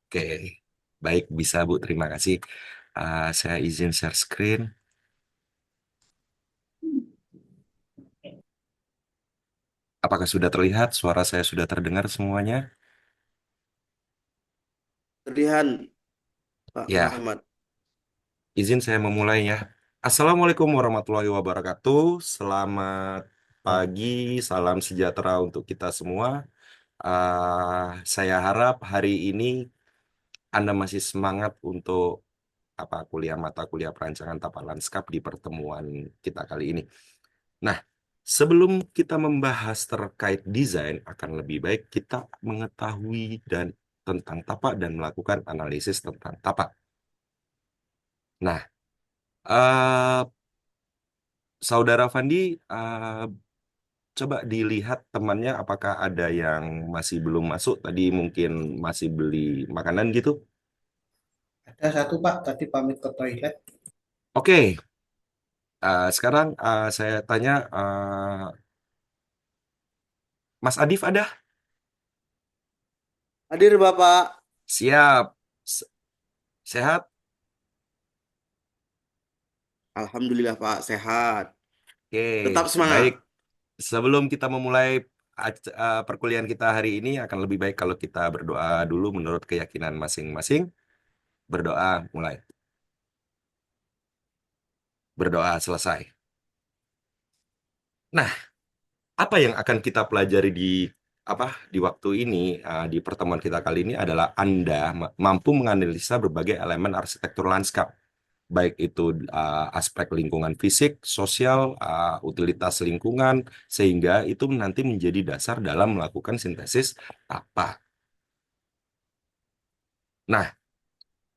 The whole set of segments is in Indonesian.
Oke, baik bisa Bu, terima kasih. Saya izin share screen. Apakah sudah terlihat? Suara saya sudah terdengar semuanya? Terlihat Pak Ya, Muhammad. izin saya memulai ya. Assalamualaikum warahmatullahi wabarakatuh. Selamat pagi, salam sejahtera untuk kita semua. Saya harap hari ini Anda masih semangat untuk kuliah mata kuliah perancangan tata lanskap di pertemuan kita kali ini. Nah, sebelum kita membahas terkait desain, akan lebih baik kita mengetahui dan tentang tapak dan melakukan analisis tentang tapak. Nah, eh, Saudara Fandi, coba dilihat temannya apakah ada yang masih belum masuk. Tadi mungkin masih beli makanan gitu. Ada satu Pak, tadi pamit ke toilet. Oke, sekarang saya tanya, Mas Adif ada? Hadir Bapak. Siap. Se- Sehat? Alhamdulillah Pak, sehat. Oke, Tetap baik. semangat. Sebelum kita memulai perkuliahan kita hari ini, akan lebih baik kalau kita berdoa dulu menurut keyakinan masing-masing. Berdoa, mulai. Berdoa selesai. Nah, apa yang akan kita pelajari di waktu ini, di pertemuan kita kali ini adalah Anda mampu menganalisa berbagai elemen arsitektur lanskap, baik itu aspek lingkungan fisik, sosial, utilitas lingkungan, sehingga itu nanti menjadi dasar dalam melakukan sintesis apa. Nah,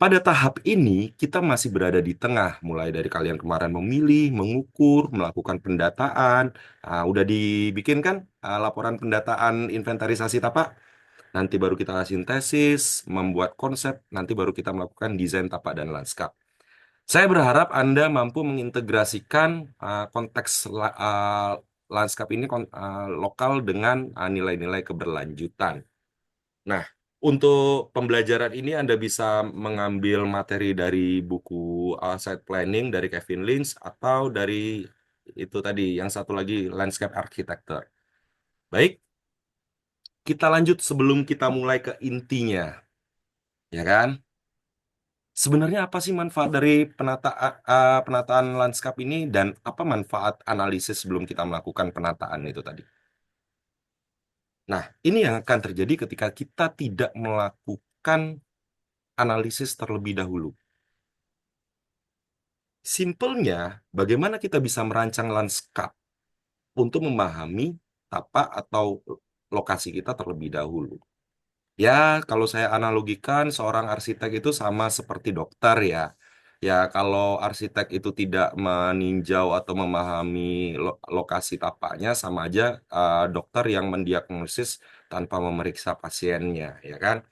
pada tahap ini, kita masih berada di tengah, mulai dari kalian kemarin memilih, mengukur, melakukan pendataan. Udah dibikin kan laporan pendataan inventarisasi tapak? Nanti baru kita sintesis, membuat konsep, nanti baru kita melakukan desain tapak dan lanskap. Saya berharap Anda mampu mengintegrasikan konteks lanskap ini lokal dengan nilai-nilai keberlanjutan. Nah, untuk pembelajaran ini Anda bisa mengambil materi dari buku Site Planning dari Kevin Lynch atau dari itu tadi yang satu lagi Landscape Architecture. Baik, kita lanjut sebelum kita mulai ke intinya, ya kan? Sebenarnya apa sih manfaat dari penataan lanskap ini dan apa manfaat analisis sebelum kita melakukan penataan itu tadi? Nah, ini yang akan terjadi ketika kita tidak melakukan analisis terlebih dahulu. Simpelnya, bagaimana kita bisa merancang lanskap untuk memahami tapak atau lokasi kita terlebih dahulu. Ya, kalau saya analogikan, seorang arsitek itu sama seperti dokter ya. Ya, kalau arsitek itu tidak meninjau atau memahami lokasi tapaknya, sama aja dokter yang mendiagnosis tanpa memeriksa pasiennya, ya kan?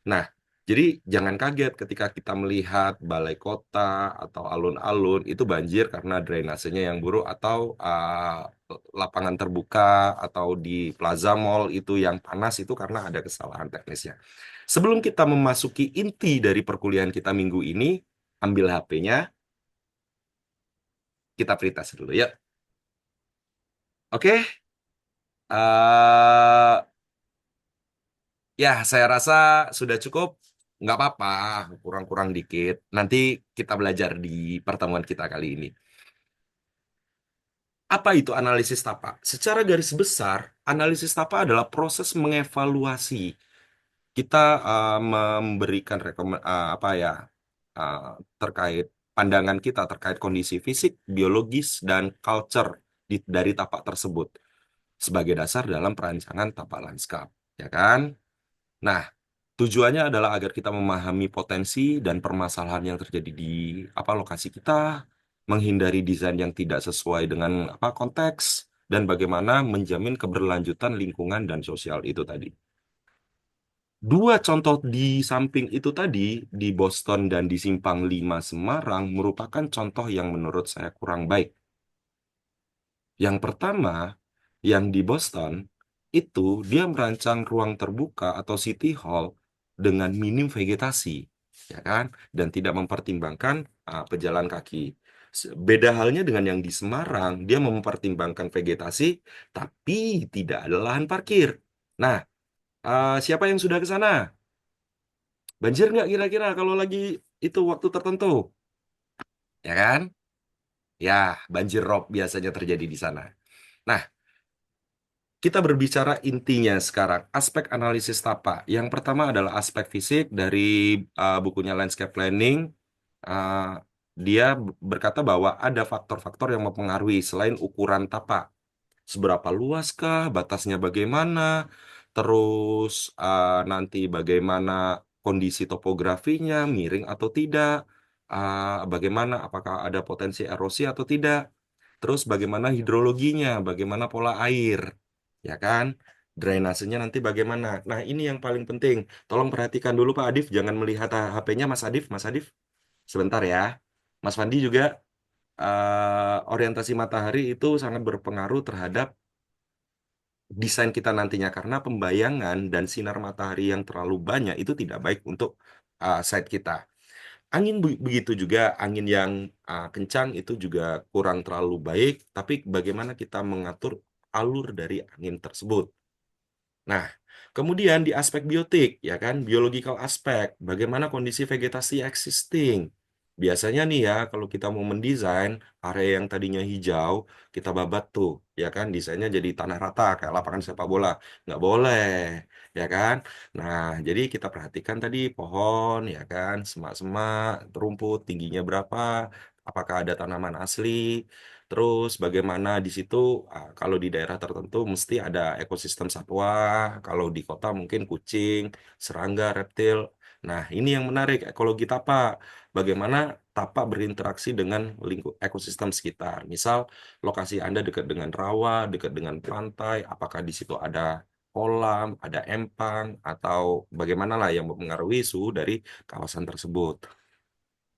Nah, jadi jangan kaget ketika kita melihat balai kota atau alun-alun itu banjir karena drainasenya yang buruk atau lapangan terbuka atau di Plaza Mall itu yang panas itu karena ada kesalahan teknisnya. Sebelum kita memasuki inti dari perkuliahan kita minggu ini, ambil HP-nya, kita pretest dulu ya. Oke, eh, ya saya rasa sudah cukup. Nggak apa-apa, kurang-kurang dikit. Nanti kita belajar di pertemuan kita kali ini. Apa itu analisis tapak? Secara garis besar, analisis tapak adalah proses mengevaluasi. Kita memberikan uh, terkait pandangan kita terkait kondisi fisik, biologis, dan culture dari tapak tersebut sebagai dasar dalam perancangan tapak lanskap, ya kan? Nah, tujuannya adalah agar kita memahami potensi dan permasalahan yang terjadi di lokasi kita, menghindari desain yang tidak sesuai dengan konteks, dan bagaimana menjamin keberlanjutan lingkungan dan sosial itu tadi. Dua contoh di samping itu tadi, di Boston dan di Simpang 5 Semarang, merupakan contoh yang menurut saya kurang baik. Yang pertama, yang di Boston, itu dia merancang ruang terbuka atau City Hall dengan minim vegetasi, ya kan? Dan tidak mempertimbangkan pejalan kaki. Beda halnya dengan yang di Semarang, dia mempertimbangkan vegetasi, tapi tidak ada lahan parkir. Nah, siapa yang sudah ke sana? Banjir nggak kira-kira kalau lagi itu waktu tertentu, ya kan? Ya, banjir rob biasanya terjadi di sana. Nah, kita berbicara intinya sekarang, aspek analisis tapa. Yang pertama adalah aspek fisik dari bukunya Landscape Planning. Uh, dia berkata bahwa ada faktor-faktor yang mempengaruhi selain ukuran tapa. Seberapa luaskah, batasnya bagaimana, terus nanti bagaimana kondisi topografinya, miring atau tidak, bagaimana apakah ada potensi erosi atau tidak. Terus bagaimana hidrologinya, bagaimana pola air, ya kan? Drainasenya nanti bagaimana. Nah, ini yang paling penting. Tolong perhatikan dulu Pak Adif, jangan melihat HP-nya Mas Adif. Mas Adif, sebentar ya. Mas Fandi juga, orientasi matahari itu sangat berpengaruh terhadap desain kita nantinya karena pembayangan dan sinar matahari yang terlalu banyak itu tidak baik untuk site kita. Angin begitu juga, angin yang kencang itu juga kurang terlalu baik, tapi bagaimana kita mengatur alur dari angin tersebut. Nah, kemudian di aspek biotik, ya kan, biological aspek, bagaimana kondisi vegetasi existing. Biasanya nih ya, kalau kita mau mendesain area yang tadinya hijau, kita babat tuh, ya kan, desainnya jadi tanah rata kayak lapangan sepak bola. Nggak boleh, ya kan. Nah, jadi kita perhatikan tadi pohon, ya kan, semak-semak, rumput, tingginya berapa, apakah ada tanaman asli, terus bagaimana di situ kalau di daerah tertentu mesti ada ekosistem satwa, kalau di kota mungkin kucing, serangga, reptil. Nah, ini yang menarik ekologi tapak. Bagaimana tapak berinteraksi dengan lingkup ekosistem sekitar. Misal lokasi Anda dekat dengan rawa, dekat dengan pantai, apakah di situ ada kolam, ada empang, atau bagaimana lah yang mempengaruhi suhu dari kawasan tersebut.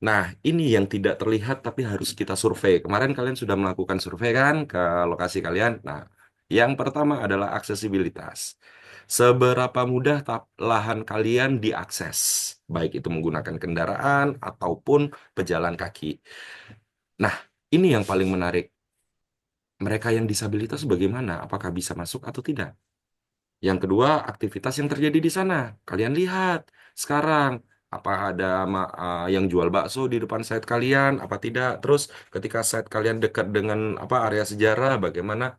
Nah, ini yang tidak terlihat tapi harus kita survei. Kemarin kalian sudah melakukan survei kan ke lokasi kalian. Nah, yang pertama adalah aksesibilitas. Seberapa mudah lahan kalian diakses, baik itu menggunakan kendaraan ataupun pejalan kaki. Nah, ini yang paling menarik. Mereka yang disabilitas bagaimana? Apakah bisa masuk atau tidak? Yang kedua, aktivitas yang terjadi di sana. Kalian lihat sekarang, apa ada yang jual bakso di depan site kalian, apa tidak? Terus ketika site kalian dekat dengan apa area sejarah, bagaimana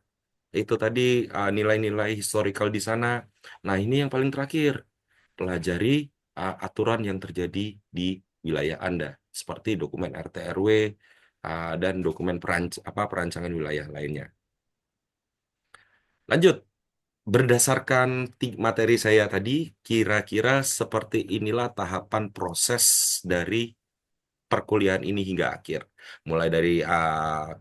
itu tadi nilai-nilai historical di sana. Nah, ini yang paling terakhir, pelajari aturan yang terjadi di wilayah Anda, seperti dokumen RT RW dan dokumen perancangan wilayah lainnya. Lanjut. Berdasarkan materi saya tadi, kira-kira seperti inilah tahapan proses dari perkuliahan ini hingga akhir. Mulai dari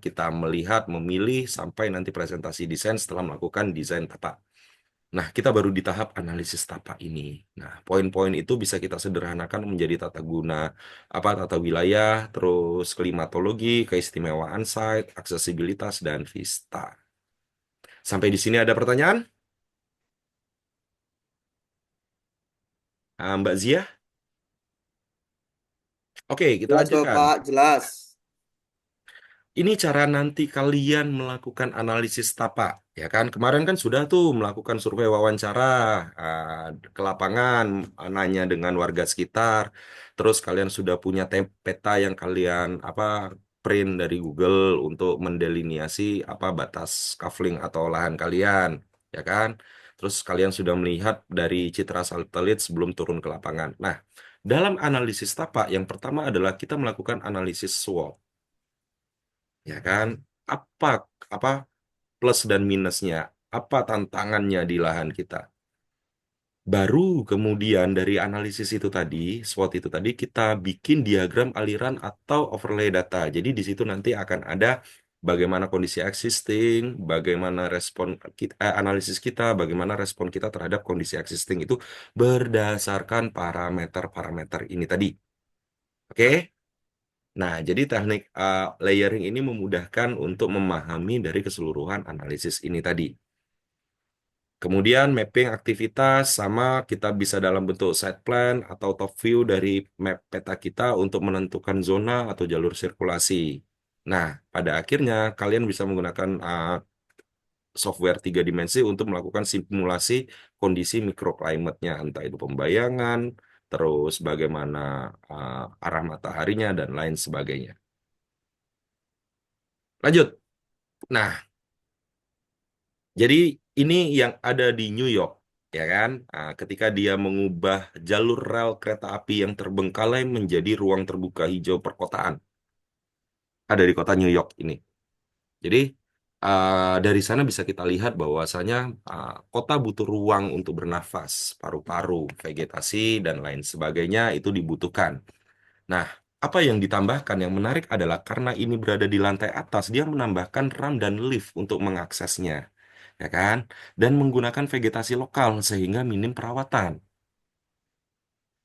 kita melihat, memilih, sampai nanti presentasi desain setelah melakukan desain tapak. Nah, kita baru di tahap analisis tapak ini. Nah, poin-poin itu bisa kita sederhanakan menjadi tata guna, tata wilayah, terus klimatologi, keistimewaan site, aksesibilitas, dan vista. Sampai di sini ada pertanyaan? Mbak Zia? Oke, kita Jelas kok lanjutkan. Kak, jelas. Ini cara nanti kalian melakukan analisis tapak, ya kan? Kemarin kan sudah tuh melakukan survei wawancara ke lapangan, nanya dengan warga sekitar. Terus kalian sudah punya peta yang kalian print dari Google untuk mendeliniasi batas kafling atau lahan kalian, ya kan? Terus kalian sudah melihat dari citra satelit sebelum turun ke lapangan. Nah, dalam analisis tapak, yang pertama adalah kita melakukan analisis SWOT, ya kan? Apa apa plus dan minusnya? Apa tantangannya di lahan kita? Baru kemudian dari analisis itu tadi, SWOT itu tadi kita bikin diagram aliran atau overlay data. Jadi di situ nanti akan ada bagaimana kondisi existing, bagaimana respon kita, analisis kita, bagaimana respon kita terhadap kondisi existing itu berdasarkan parameter-parameter ini tadi. Oke? Nah, jadi teknik layering ini memudahkan untuk memahami dari keseluruhan analisis ini tadi. Kemudian mapping aktivitas sama kita bisa dalam bentuk site plan atau top view dari map peta kita untuk menentukan zona atau jalur sirkulasi. Nah, pada akhirnya kalian bisa menggunakan software 3 dimensi untuk melakukan simulasi kondisi mikroklimatnya, entah itu pembayangan, terus bagaimana arah mataharinya, dan lain sebagainya. Lanjut. Nah, jadi ini yang ada di New York, ya kan? Ketika dia mengubah jalur rel kereta api yang terbengkalai menjadi ruang terbuka hijau perkotaan, ada di kota New York ini. Jadi dari sana bisa kita lihat bahwasanya kota butuh ruang untuk bernafas, paru-paru, vegetasi, dan lain sebagainya itu dibutuhkan. Nah, apa yang ditambahkan yang menarik adalah karena ini berada di lantai atas, dia menambahkan ram dan lift untuk mengaksesnya, ya kan? Dan menggunakan vegetasi lokal sehingga minim perawatan.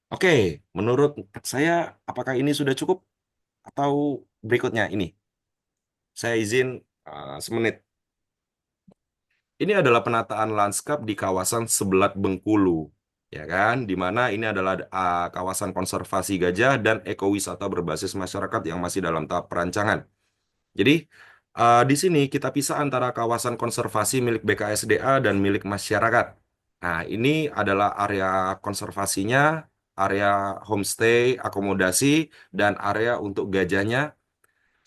Oke, menurut saya apakah ini sudah cukup atau berikutnya ini? Saya izin semenit. Ini adalah penataan lanskap di kawasan Sebelat Bengkulu, ya kan? Di mana ini adalah kawasan konservasi gajah dan ekowisata berbasis masyarakat yang masih dalam tahap perancangan. Jadi di sini kita pisah antara kawasan konservasi milik BKSDA dan milik masyarakat. Nah, ini adalah area konservasinya, area homestay, akomodasi, dan area untuk gajahnya.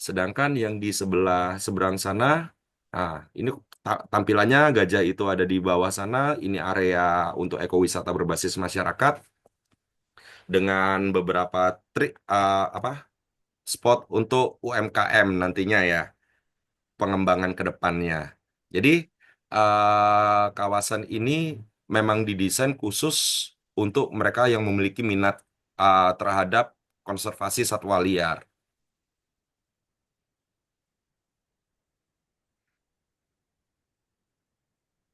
Sedangkan yang di sebelah seberang sana, nah ini tampilannya gajah itu ada di bawah sana. Ini area untuk ekowisata berbasis masyarakat dengan beberapa apa spot untuk UMKM nantinya ya, pengembangan ke depannya. Jadi kawasan ini memang didesain khusus untuk mereka yang memiliki minat terhadap konservasi satwa liar.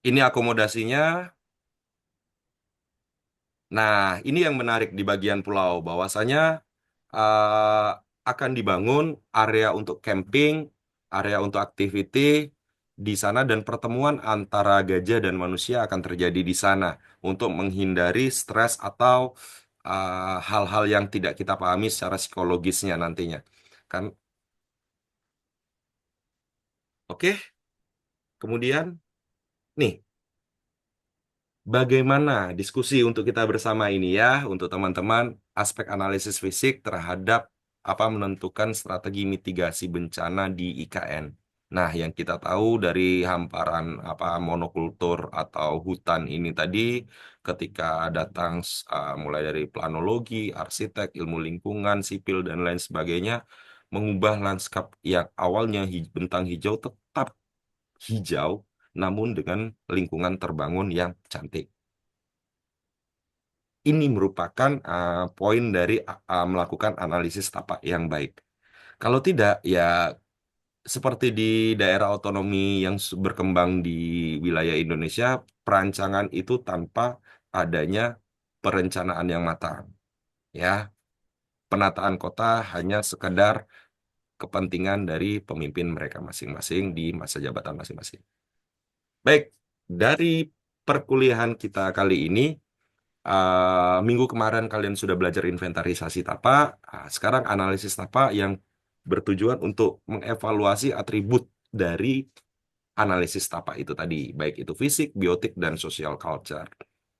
Ini akomodasinya. Nah, ini yang menarik di bagian pulau, bahwasanya eh, akan dibangun area untuk camping, area untuk activity di sana, dan pertemuan antara gajah dan manusia akan terjadi di sana untuk menghindari stres atau hal-hal yang tidak kita pahami secara psikologisnya nantinya. Kan, oke. Kemudian, nih, bagaimana diskusi untuk kita bersama ini ya, untuk teman-teman, aspek analisis fisik terhadap apa menentukan strategi mitigasi bencana di IKN. Nah, yang kita tahu dari hamparan apa monokultur atau hutan ini tadi, ketika datang mulai dari planologi, arsitek, ilmu lingkungan, sipil, dan lain sebagainya, mengubah lanskap yang awalnya bentang hijau tetap hijau, namun dengan lingkungan terbangun yang cantik. Ini merupakan poin dari melakukan analisis tapak yang baik. Kalau tidak, ya seperti di daerah otonomi yang berkembang di wilayah Indonesia, perancangan itu tanpa adanya perencanaan yang matang. Ya, penataan kota hanya sekedar kepentingan dari pemimpin mereka masing-masing di masa jabatan masing-masing. Baik, dari perkuliahan kita kali ini, minggu kemarin kalian sudah belajar inventarisasi tapak. Sekarang analisis tapak yang bertujuan untuk mengevaluasi atribut dari analisis tapak itu tadi, baik itu fisik, biotik, dan social culture.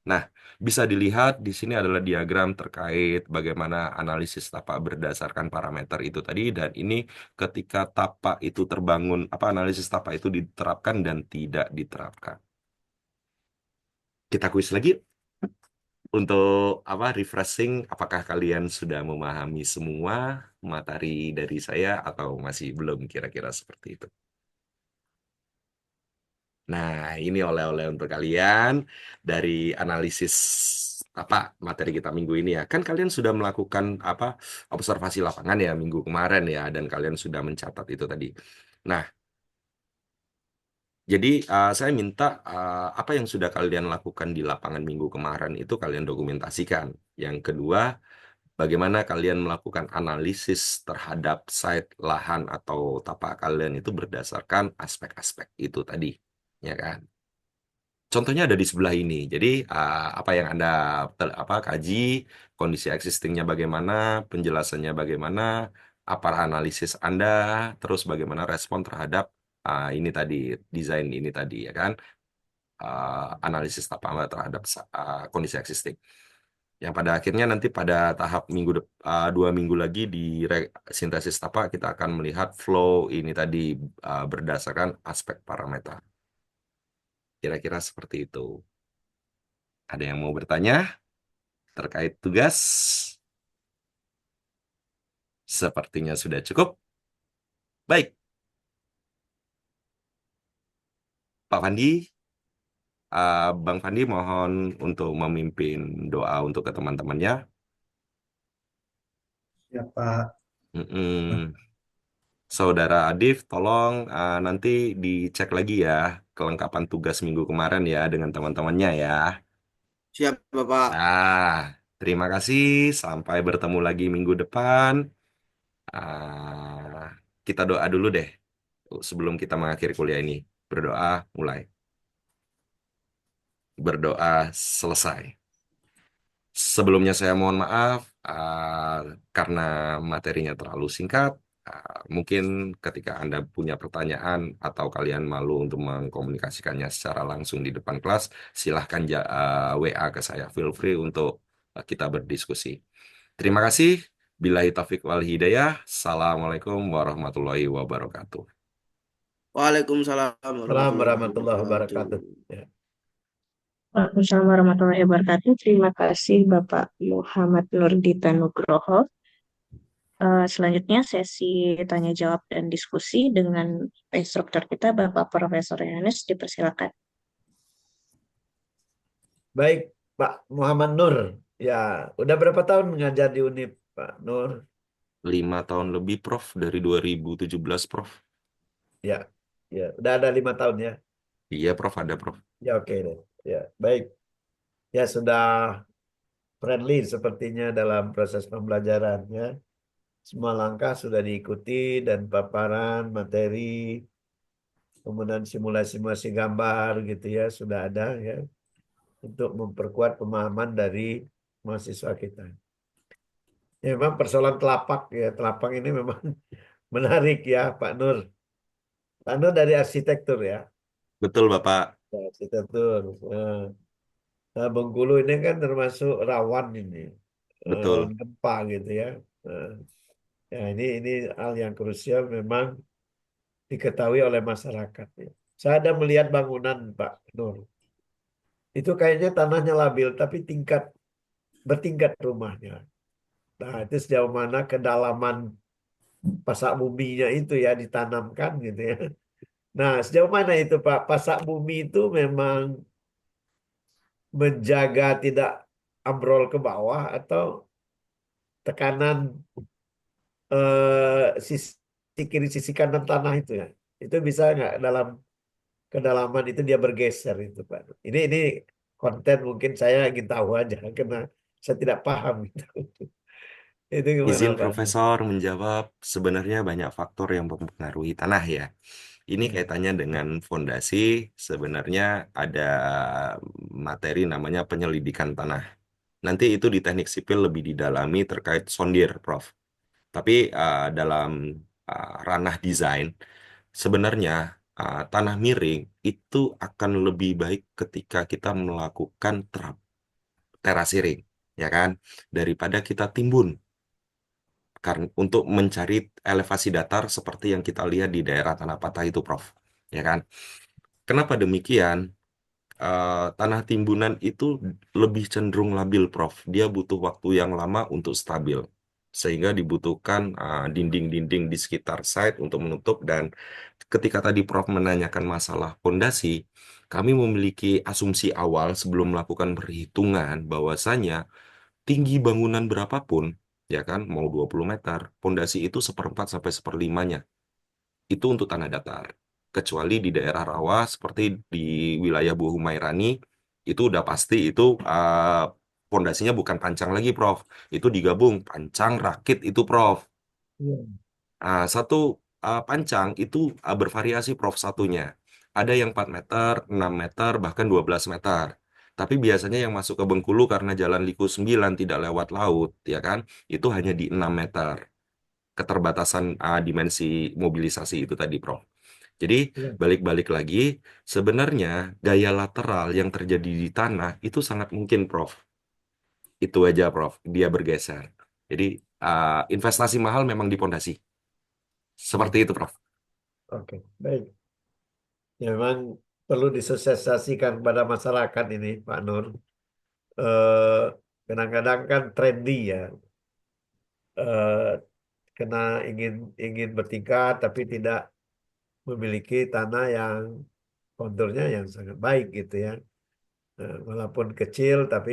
Nah, bisa dilihat di sini adalah diagram terkait bagaimana analisis tapak berdasarkan parameter itu tadi, dan ini ketika tapak itu terbangun, apa analisis tapak itu diterapkan dan tidak diterapkan. Kita kuis lagi. Untuk apa refreshing, apakah kalian sudah memahami semua materi dari saya atau masih belum kira-kira seperti itu? Nah, ini oleh-oleh untuk kalian dari analisis apa materi kita minggu ini ya. Kan kalian sudah melakukan apa observasi lapangan ya minggu kemarin ya, dan kalian sudah mencatat itu tadi. Nah, jadi saya minta apa yang sudah kalian lakukan di lapangan minggu kemarin itu kalian dokumentasikan. Yang kedua, bagaimana kalian melakukan analisis terhadap site lahan atau tapak kalian itu berdasarkan aspek-aspek itu tadi, ya kan? Contohnya ada di sebelah ini. Jadi apa yang Anda kaji, kondisi existingnya bagaimana, penjelasannya bagaimana, apa analisis Anda, terus bagaimana respon terhadap ini tadi, desain ini tadi ya kan, analisis apa terhadap kondisi existing. Yang pada akhirnya nanti pada tahap 2 minggu lagi di sintesis apa kita akan melihat flow ini tadi berdasarkan aspek parameter. Kira-kira seperti itu. Ada yang mau bertanya terkait tugas? Sepertinya sudah cukup. Baik, Pak Fandi, Bang Fandi mohon untuk memimpin doa untuk ke teman-temannya. Siapa? Mm-mm. Saudara Adif, tolong nanti dicek lagi ya kelengkapan tugas minggu kemarin ya dengan teman-temannya ya. Siap, Bapak. Ah, terima kasih. Sampai bertemu lagi minggu depan. Ah, kita doa dulu deh sebelum kita mengakhiri kuliah ini. Berdoa, mulai. Berdoa, selesai. Sebelumnya saya mohon maaf karena materinya terlalu singkat. Mungkin ketika Anda punya pertanyaan atau kalian malu untuk mengkomunikasikannya secara langsung di depan kelas, silahkan WA ke saya. Feel free untuk kita berdiskusi. Terima kasih. Billahi taufiq wal hidayah. Assalamualaikum warahmatullahi wabarakatuh. Waalaikumsalam Assalamualaikum warahmatullahi warahmatullahi wabarakatuh. wabarakatuh. Ya. Waalaikumsalam warahmatullahi wabarakatuh. Terima kasih Bapak Muhammad Nurdita Nugroho. Selanjutnya sesi tanya jawab dan diskusi dengan instruktur kita Bapak Profesor Yohanes, dipersilakan. Baik, Pak Muhammad Nur. Ya, udah berapa tahun ngajar di UNIF, Pak Nur? 5 tahun lebih, Prof. Dari 2017, Prof. Ya, ya, udah ada 5 tahun ya. Iya, Prof. Ada, Prof. Ya, oke deh. Ya, baik. Ya, sudah friendly sepertinya dalam proses pembelajarannya. Semua langkah sudah diikuti dan paparan materi, kemudian simulasi-simulasi gambar gitu ya, sudah ada ya untuk memperkuat pemahaman dari mahasiswa kita. Ya, memang persoalan telapak ya, telapak ini memang menarik ya Pak Nur. Pak Nur dari arsitektur ya, Betul, Bapak. arsitektur. Nah, Bengkulu ini kan termasuk rawan ini, rawan Betul. gempa gitu ya. Nah, ya ini hal yang krusial memang diketahui oleh masyarakat. Ya. Saya ada melihat bangunan Pak Nur. Itu kayaknya tanahnya labil, tapi bertingkat rumahnya. Nah, itu sejauh mana kedalaman pasak buminya itu ya ditanamkan gitu ya. Nah, sejauh mana itu Pak? Pasak bumi itu memang menjaga tidak ambrol ke bawah atau tekanan sisi kiri sisi kanan tanah itu ya. Itu bisa nggak dalam kedalaman itu dia bergeser itu Pak. Ini konten mungkin saya ingin tahu aja karena saya tidak paham gitu. Itu gimana Izin Pak? Profesor menjawab, sebenarnya banyak faktor yang mempengaruhi tanah ya. Ini Hmm. kaitannya dengan fondasi, sebenarnya ada materi namanya penyelidikan tanah. Nanti itu di teknik sipil lebih didalami terkait sondir, Prof. Tapi dalam ranah desain, sebenarnya tanah miring itu akan lebih baik ketika kita melakukan terasering, ya kan? Daripada kita timbun. Karena untuk mencari elevasi datar seperti yang kita lihat di daerah Tanah Patah itu, Prof. Ya kan? Kenapa demikian? Tanah timbunan itu lebih cenderung labil, Prof. Dia butuh waktu yang lama untuk stabil. Sehingga dibutuhkan dinding-dinding di sekitar site untuk menutup. Dan ketika tadi Prof menanyakan masalah fondasi, kami memiliki asumsi awal sebelum melakukan perhitungan bahwasanya tinggi bangunan berapapun, ya kan, mau 20 meter, fondasi itu seperempat sampai seperlimanya. Itu untuk tanah datar. Kecuali di daerah rawa seperti di wilayah Bu Humairani, itu udah pasti itu fondasinya bukan pancang lagi, Prof. Itu digabung pancang rakit itu, Prof. Iya. Satu pancang itu bervariasi, Prof, satunya. Ada yang 4 meter, 6 meter, bahkan 12 meter. Tapi biasanya yang masuk ke Bengkulu karena Jalan Liku 9 tidak lewat laut, ya kan? Itu hanya di 6 meter. Keterbatasan dimensi mobilisasi itu tadi, Prof. Jadi Iya. balik-balik lagi, sebenarnya gaya lateral yang terjadi di tanah itu sangat mungkin, Prof. Itu aja, Prof. Dia bergeser. Jadi investasi mahal memang di pondasi. Seperti Iya. itu, Prof. Oke, baik. Ya, memang perlu disosialisasikan pada masyarakat ini, Pak Nur. Eh, Kadang-kadang kan trendy ya, eh, kena ingin ingin bertingkat tapi tidak memiliki tanah yang konturnya yang sangat baik gitu ya. Walaupun kecil tapi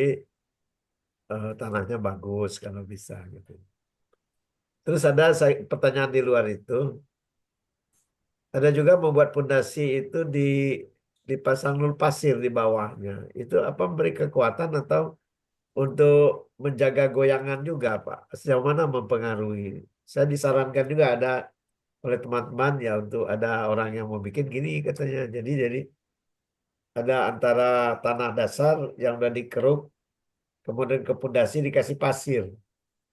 tanahnya bagus kalau bisa gitu. Terus ada pertanyaan di luar itu, ada juga membuat pondasi itu dipasang nul pasir di bawahnya. Itu apa memberi kekuatan atau untuk menjaga goyangan juga, Pak? Sejauh mana mempengaruhi? Saya disarankan juga ada oleh teman-teman ya untuk ada orang yang mau bikin gini katanya. Jadi ada antara tanah dasar yang udah dikeruk, kemudian ke pondasi dikasih pasir.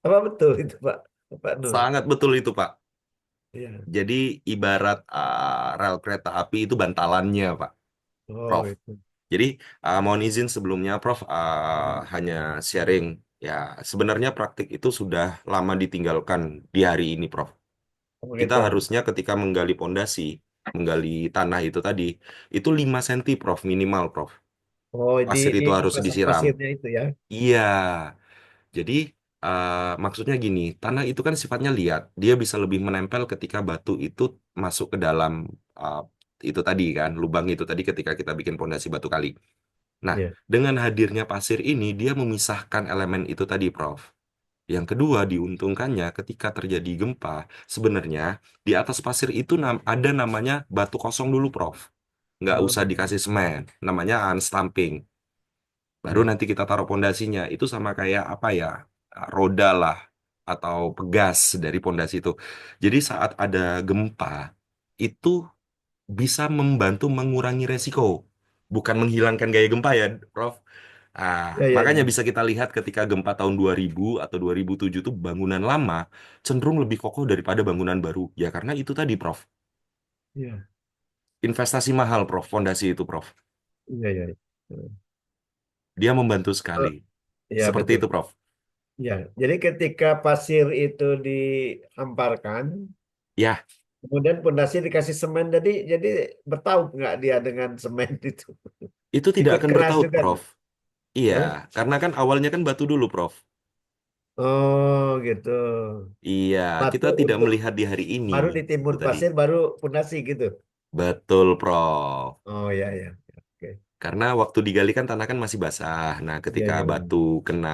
Apa betul itu, Pak? Pak Nur? Sangat betul itu, Pak. Iya. Jadi ibarat rel kereta api itu bantalannya, Pak. Oh, Prof. itu. Jadi mohon izin sebelumnya, Prof, hanya sharing. Ya, sebenarnya praktik itu sudah lama ditinggalkan di hari ini, Prof. Oh, Kita gitu. harusnya ketika menggali pondasi, menggali tanah itu tadi, itu 5 cm, Prof, minimal, Prof. Oh, Pasir di itu harus pasang disiram. pasirnya itu ya. Iya. Jadi maksudnya gini, tanah itu kan sifatnya liat. Dia bisa lebih menempel ketika batu itu masuk ke dalam uh, itu tadi kan, lubang itu tadi ketika kita bikin pondasi batu kali. Nah, Iya. dengan hadirnya pasir ini, dia memisahkan elemen itu tadi, Prof. Yang kedua, diuntungkannya ketika terjadi gempa, sebenarnya di atas pasir itu ada namanya batu kosong dulu, Prof. Nggak Oh, usah dikasih semen, namanya unstamping. Baru iya. nanti kita taruh pondasinya. Itu sama kayak apa ya? Roda lah atau pegas dari pondasi itu. Jadi saat ada gempa, itu bisa membantu mengurangi resiko. Bukan menghilangkan gaya gempa ya, Prof. Ya, ya, Makanya ya. bisa kita lihat ketika gempa tahun 2000 atau 2007 itu bangunan lama cenderung lebih kokoh daripada bangunan baru. Ya karena itu tadi, Prof. Iya. Investasi mahal, Prof. Fondasi itu, Prof. Iya, iya. Dia membantu sekali. Oh, iya, Seperti betul. itu, Prof. Ya, jadi ketika pasir itu dihamparkan, Ya, kemudian pondasi dikasih semen, jadi bertaut nggak dia dengan semen itu? itu tidak Ikut akan keras bertaut, juga Prof. nggak? Iya, Hah? karena kan awalnya kan batu dulu, Prof. Oh, gitu. Iya, kita Batu tidak untuk melihat di hari ini. baru Itu ditimbun tadi. pasir, baru pondasi gitu. Betul, Prof. Oh, ya, ya. Oke. Karena waktu digali kan tanah kan masih basah. Nah, Iya, ketika iya, iya. batu kena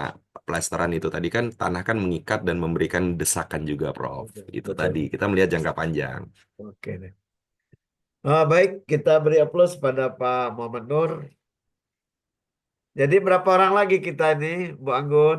plesteran itu tadi kan tanah kan mengikat dan memberikan desakan juga, Prof. Betul, Itu tadi. betul. Kita melihat jangka panjang. Oke deh. Baik, kita beri aplaus pada Pak Muhammad Nur. Jadi berapa orang lagi kita ini, Bu Anggun?